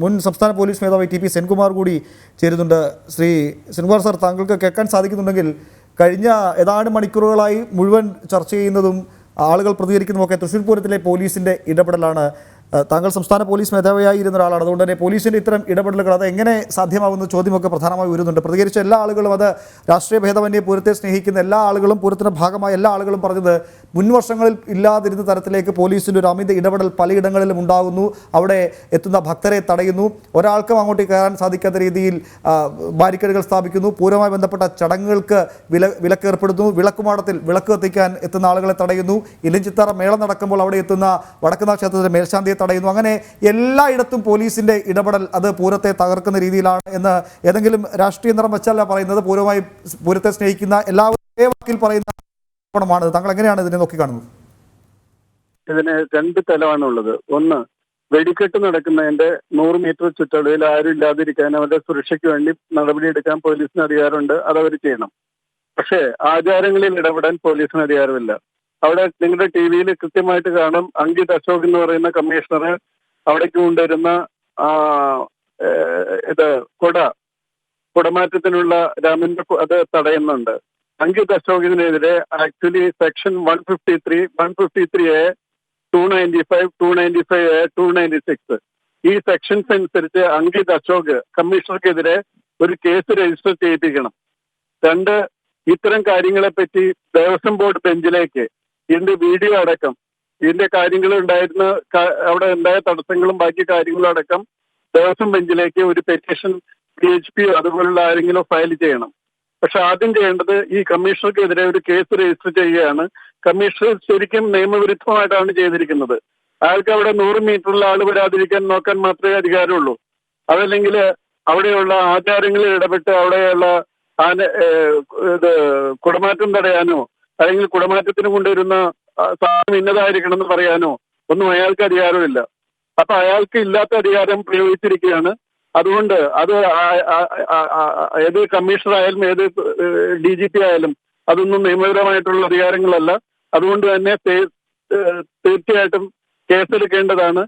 മുൻ സംസ്ഥാന പോലീസ് മേധാവി ടി പി സെൻകുമാർ കൂടി ചേരുന്നുണ്ട്. ശ്രീ സെൻകുമാർ സാർ, താങ്കൾക്ക് കേൾക്കാൻ സാധിക്കുന്നുണ്ടെങ്കിൽ കഴിഞ്ഞ ഏതാനും മണിക്കൂറുകളായി മുഴുവൻ ചർച്ച ചെയ്യുന്നതും ആളുകൾ പ്രതികരിക്കുന്നതുമൊക്കെ തൃശ്ശൂർ പൂരത്തിലെ പോലീസിൻ്റെ ഇടപെടലാണ്. താങ്കൾ സംസ്ഥാന പോലീസ് മേധാവിയായി ഇരുന്ന ഒരാളാണ്. അതുകൊണ്ട് തന്നെ പോലീസിൻ്റെ ഇത്തരം ഇടപെടലുകൾ അത് എങ്ങനെ സാധ്യമാകുന്ന ചോദ്യമൊക്കെ പ്രധാനമായി വരുന്നുണ്ട്. പ്രതികരിച്ച എല്ലാ ആളുകളും, അത് രാഷ്ട്രീയ ഭേദമന്യേ പൂരത്തെ സ്നേഹിക്കുന്ന എല്ലാ ആളുകളും, പൂരത്തിൻ്റെ ഭാഗമായ എല്ലാ ആളുകളും പറഞ്ഞത് മുൻവർഷങ്ങളിൽ ഇല്ലാതിരുന്ന തരത്തിലേക്ക് പോലീസിൻ്റെ ഒരു അമിത ഇടപെടൽ പലയിടങ്ങളിലും ഉണ്ടാകുന്നു. അവിടെ എത്തുന്ന ഭക്തരെ തടയുന്നു, ഒരാൾക്കും അങ്ങോട്ട് കയറാൻ സാധിക്കാത്ത രീതിയിൽ ബാരിക്കേഡുകൾ സ്ഥാപിക്കുന്നു, പൂരവുമായി ബന്ധപ്പെട്ട ചടങ്ങുകൾക്ക് വിലക്കേർപ്പെടുത്തുന്നു, വിളക്കുമാടത്തിൽ വിളക്ക് കത്തിക്കാൻ എത്തുന്ന ആളുകളെ തടയുന്നു, ഇലഞ്ചിത്തറ മേളം നടക്കുമ്പോൾ അവിടെ എത്തുന്ന വടക്കുന്നാഥ ക്ഷേത്രത്തിലെ മേൽശാന്തിയെ തടയുന്നു. അങ്ങനെ എല്ലായിടത്തും പോലീസിന്റെ ഇടപെടൽ അത് പൂരത്തെ തകർക്കുന്ന രീതിയിലാണ് എന്ന് ഏതെങ്കിലും രാഷ്ട്രീയ നിറം വെച്ചല്ല പറയുന്നത്. പൂരത്തെ സ്നേഹിക്കുന്ന എല്ലാവരും വാക്കിൽ പറയുന്ന ാണ്. താങ്കൾ എങ്ങനെയാണ് ഇതിനെ നോക്കിക്കാണുന്നത്? ഇതിന് രണ്ട് തലമാണുള്ളത്. ഒന്ന്, വെടിക്കെട്ട് നടക്കുന്നതിന്റെ 100 മീറ്റർ ചുറ്റളവിൽ ആരും ഇല്ലാതിരിക്കാൻ അവരുടെ സുരക്ഷയ്ക്ക് വേണ്ടി നടപടിയെടുക്കാൻ പോലീസിന് അധികാരമുണ്ട്. അതവർ ചെയ്യണം. പക്ഷേ ആചാരങ്ങളിൽ ഇടപെടാൻ പോലീസിന് അധികാരമില്ല. അവിടെ നിങ്ങളുടെ ടി വിയിൽ കൃത്യമായിട്ട് കാണും, അങ്കിത് അശോക് എന്ന് പറയുന്ന കമ്മീഷണർ അവിടേക്ക് കൊണ്ടുവരുന്ന കുടമാറ്റത്തിനുള്ള രാമന്റെ അത് തടയുന്നുണ്ട്. അങ്കിത് അശോകിനെതിരെ ആക്ച്വലി സെക്ഷൻ 153A 295 295A 296 ഈ സെക്ഷൻസ് അനുസരിച്ച് അങ്കിത് അശോക് കമ്മീഷണർക്കെതിരെ ഒരു കേസ് രജിസ്റ്റർ ചെയ്യിപ്പിക്കണം. രണ്ട്, ഇത്തരം കാര്യങ്ങളെപ്പറ്റി ദേവസ്വം ബോർഡ് ബെഞ്ചിലേക്ക് ഇതിന്റെ വീഡിയോ അടക്കം, ഇതിന്റെ കാര്യങ്ങൾ ഉണ്ടായിരുന്ന അവിടെ ഉണ്ടായ തടസ്സങ്ങളും ബാക്കി കാര്യങ്ങളും അടക്കം ദേവസ്വം ബെഞ്ചിലേക്ക് ഒരു പെറ്റീഷൻ PHP അതുപോലുള്ള ആരെങ്കിലും ഫയൽ ചെയ്യണം. പക്ഷെ ആദ്യം ചെയ്യേണ്ടത് ഈ കമ്മീഷണർക്കെതിരെ ഒരു കേസ് രജിസ്റ്റർ ചെയ്യുകയാണ്. കമ്മീഷണർ ശരിക്കും നിയമവിരുദ്ധമായിട്ടാണ് ചെയ്തിരിക്കുന്നത്. അയാൾക്ക് അവിടെ 100 മീറ്ററിൽ ആൾ വരാതിരിക്കാൻ നോക്കാൻ മാത്രമേ അധികാരമുള്ളൂ. അതല്ലെങ്കിൽ അവിടെയുള്ള ആചാരങ്ങളിൽ ഇടപെട്ട് അവിടെയുള്ള കുടമാറ്റം തടയാനോ അല്ലെങ്കിൽ കുടമാറ്റത്തിന് കൊണ്ടുവരുന്ന സാധനം ഇന്നതായിരിക്കണം എന്ന് പറയാനോ ഒന്നും അയാൾക്ക് അധികാരമില്ല. അപ്പൊ അയാൾക്ക് ഇല്ലാത്ത അധികാരം പ്രയോഗിച്ചിരിക്കുകയാണ്. അതുകൊണ്ട് അത് ഏത് കമ്മീഷണർ ആയാലും ഏത് DGP ആയാലും അതൊന്നും നിയമപരമായിട്ടുള്ള അധികാരങ്ങളല്ല. അതുകൊണ്ട് തന്നെ തീർച്ചയായിട്ടും കേസെടുക്കേണ്ടതാണ്.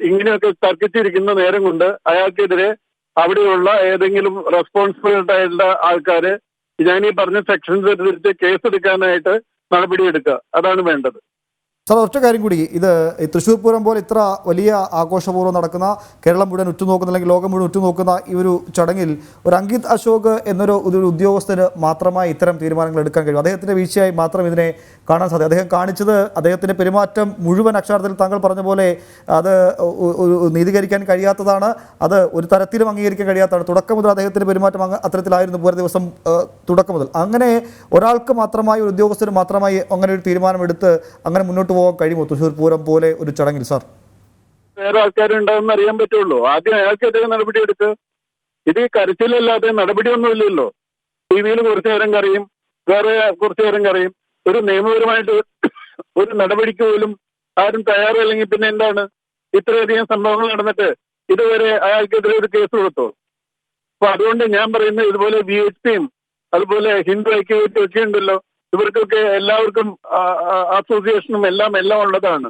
ഇങ്ങനെയൊക്കെ തർക്കിച്ചിരിക്കുന്ന നേരം കൊണ്ട് അയാൾക്കെതിരെ അവിടെയുള്ള ഏതെങ്കിലും റെസ്പോൺസിബിലിറ്റി ആയിട്ടുള്ള ആൾക്കാര് ഞാനീ പറഞ്ഞ സെക്ഷൻസ് അനുസരിച്ച് കേസെടുക്കാനായിട്ട് നടപടിയെടുക്കുക. അതാണ് വേണ്ടത്. സാർ, ഒറ്റ കാര്യം കൂടി, ഇത് തൃശ്ശൂർ പൂരം പോലെ ഇത്ര വലിയ ആഘോഷപൂർവ്വം നടക്കുന്ന, കേരളം മുഴുവൻ ഉറ്റുനോക്കുന്ന അല്ലെങ്കിൽ ലോകം മുഴുവൻ ഉറ്റുനോക്കുന്ന ഈ ഒരു ചടങ്ങിൽ ഒരു അങ്കിത് അശോക് എന്നൊരു ഉദ്യോഗസ്ഥന് മാത്രമായി ഇത്തരം തീരുമാനങ്ങൾ എടുക്കാൻ കഴിയും. അദ്ദേഹത്തിൻ്റെ വീഴ്ചയായി മാത്രം ഇതിനെ കാണാൻ സാധിക്കും. അദ്ദേഹം കാണിച്ചത്, അദ്ദേഹത്തിൻ്റെ പെരുമാറ്റം മുഴുവൻ അക്ഷരാർത്ഥത്തിൽ താങ്കൾ പറഞ്ഞ പോലെ അത് നീതീകരിക്കാൻ കഴിയാത്തതാണ്. അത് ഒരു തരത്തിലും അംഗീകരിക്കാൻ കഴിയാത്തതാണ്. തുടക്കം മുതൽ അദ്ദേഹത്തിൻ്റെ പെരുമാറ്റം അത്തരത്തിലായിരുന്നു. പൂര ദിവസം തുടക്കം മുതൽ അങ്ങനെ ഒരാൾക്ക് മാത്രമായി, ഒരു ഉദ്യോഗസ്ഥന് മാത്രമായി അങ്ങനെ ഒരു തീരുമാനമെടുത്ത് അങ്ങനെ മുന്നോട്ട് പോകാൻ കഴിയുമോ തൃശ്ശൂർ പൂരം പോലെ ഒരു ചടങ്ങിൽ? സാർ, വേറെ ആൾക്കാരുണ്ടാവുമെന്ന് അറിയാൻ പറ്റുള്ളൂ. ആദ്യം അയാൾക്കെതിരെ നടപടിയെടുക്കുക. ഇത് കരച്ചിലല്ലാതെ നടപടിയൊന്നുമില്ലല്ലോ. TV-യിൽ കുറച്ചു നേരം കറിയും, വേറെ കുറച്ചു നേരം കറിയും. ഒരു നിയമപരമായിട്ട് ഒരു നടപടിക്ക് പോലും ആരും തയ്യാറല്ലെങ്കിൽ പിന്നെ എന്താണ്? ഇത്രയധികം സംഭവങ്ങൾ നടന്നിട്ട് ഇതുവരെ അയാൾക്കെതിരെ ഒരു കേസ് കൊടുത്തോ? അപ്പൊ അതുകൊണ്ട് ഞാൻ പറയുന്നത്, ഇതുപോലെ VHPയും അതുപോലെ ഹിന്ദു ഐക്യവേദിയും ഒക്കെ ഉണ്ടല്ലോ, ഇവർക്കൊക്കെ എല്ലാവർക്കും അസോസിയേഷനും എല്ലാം ഉള്ളതാണ്.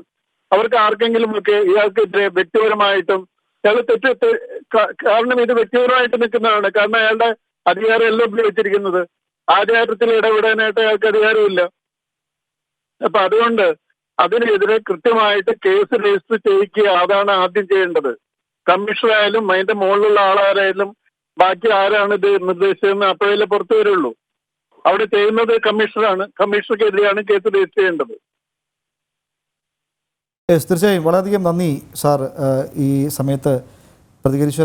അവർക്ക് ആർക്കെങ്കിലും ഒക്കെ ഇയാൾക്കെതിരെ വ്യക്തിപരമായിട്ടും അയാൾ കാരണം ഇത് വ്യക്തിപരമായിട്ട് നിൽക്കുന്നതാണ്. കാരണം അയാളുടെ അധികാരം എല്ലാം ഉപയോഗിച്ചിരിക്കുന്നത് ആചാരത്തിൽ ഇടപെടാനായിട്ട് അയാൾക്ക് അധികാരമില്ല. അപ്പൊ അതുകൊണ്ട് അതിനെതിരെ കൃത്യമായിട്ട് കേസ് രജിസ്റ്റർ ചെയ്യിക്കുക. അതാണ് ആദ്യം ചെയ്യേണ്ടത്. കമ്മീഷണർ ആയാലും അതിന്റെ മുകളിലുള്ള ആളാരായാലും ബാക്കി ആരാണ് ഇത് നിർദ്ദേശിച്ചതെന്ന് അപ്പോഴേ പുറത്തു വരുള്ളൂ. അവിടെ ചെയ്യുന്നത് കമ്മീഷണറാണ്. കമ്മീഷണർക്കെതിരെയാണ് കേസ് രജിസ്റ്റർ ചെയ്യേണ്ടത്. തീർച്ചയായും വളരെയധികം നന്ദി സാർ ഈ സമയത്ത് പ്രതികരിച്ചു.